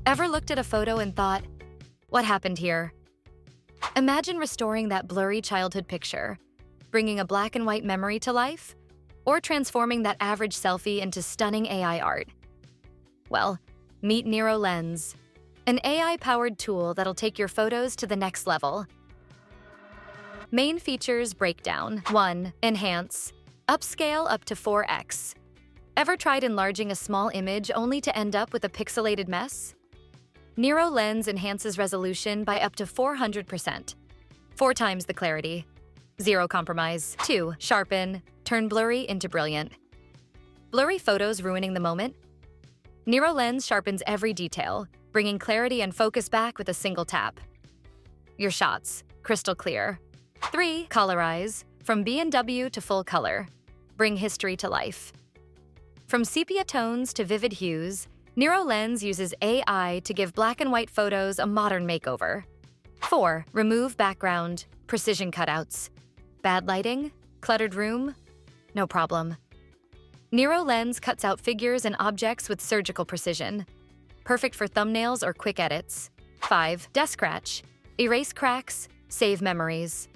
Ever looked at a photo and thought, what happened here? Imagine restoring that blurry childhood picture, bringing a black and white memory to life, or transforming that average selfie into stunning AI art. Well, meet Nero Lens, an AI-powered tool that'll take your photos to the next level. Main features breakdown. 1. Enhance. Upscale up to 4x. Ever tried enlarging a small image only to end up with a pixelated mess? Nero Lens enhances resolution by up to 400%. 4 times the clarity. Zero compromise. 2. Sharpen. Turn blurry into brilliant. Blurry photos ruining the moment? Nero Lens sharpens every detail, bringing clarity and focus back with a single tap. Your shots, crystal clear. 3. Colorize. From B&W to full color. Bring history to life. From sepia tones to vivid hues, Nero Lens uses AI to give black and white photos a modern makeover. 4. Remove background. Precision cutouts. Bad lighting? Cluttered room? No problem. Nero Lens cuts out figures and objects with surgical precision. Perfect for thumbnails or quick edits. 5. DESCRATCH. Erase cracks, save memories.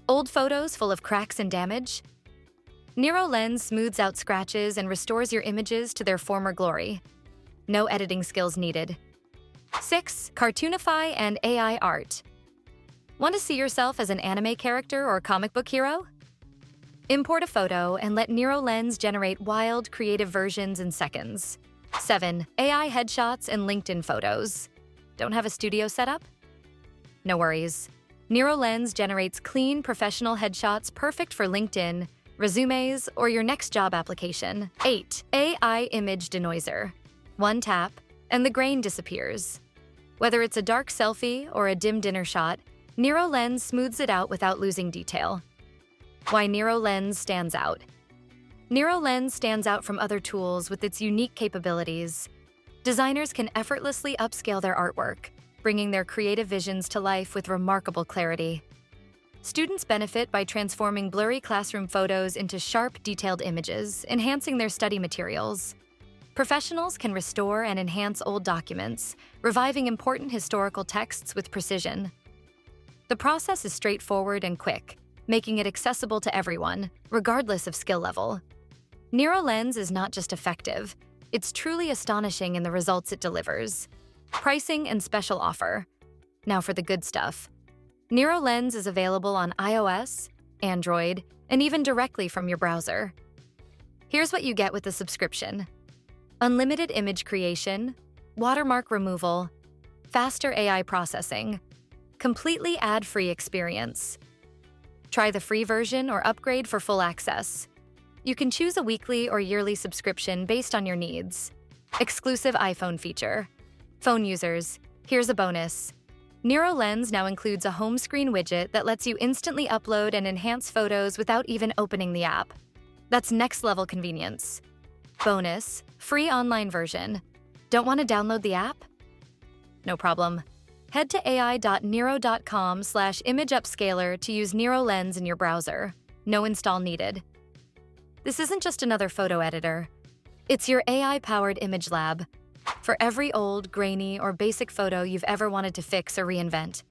Old photos full of cracks and damage? Nero Lens smooths out scratches and restores your images to their former glory. No editing skills needed. 6. Cartoonify and AI art. Want to see yourself as an anime character or comic book hero? Import a photo and let Nero Lens generate wild, creative versions in seconds. 7. AI headshots and LinkedIn photos. Don't have a studio setup? No worries. Nero Lens generates clean, professional headshots perfect for LinkedIn, resumes, or your next job application. 8. AI image denoiser. 1 tap, and the grain disappears. Whether it's a dark selfie or a dim dinner shot, Nero Lens smooths it out without losing detail. Why Nero Lens stands out. Nero Lens stands out from other tools with its unique capabilities. Designers can effortlessly upscale their artwork, bringing their creative visions to life with remarkable clarity. Students benefit by transforming blurry classroom photos into sharp, detailed images, enhancing their study materials. Professionals can restore and enhance old documents, reviving important historical texts with precision. The process is straightforward and quick, making it accessible to everyone, regardless of skill level. Nero Lens is not just effective, it's truly astonishing in the results it delivers. Pricing and special offer. Now for the good stuff. Nero Lens is available on iOS, Android, and even directly from your browser. Here's what you get with the subscription. Unlimited image creation, watermark removal, faster AI processing, completely ad-free experience. Try the free version or upgrade for full access. You can choose a weekly or yearly subscription based on your needs. Exclusive iPhone feature. Phone users, here's a bonus. Nero Lens now includes a home screen widget that lets you instantly upload and enhance photos without even opening the app. That's next-level convenience. Bonus, free online version. Don't want to download the app? No problem. Head to ai.nero.com/imageupscaler to use Nero Lens in your browser. No install needed. This isn't just another photo editor. It's your AI-powered image lab. For every old, grainy, or basic photo you've ever wanted to fix or reinvent.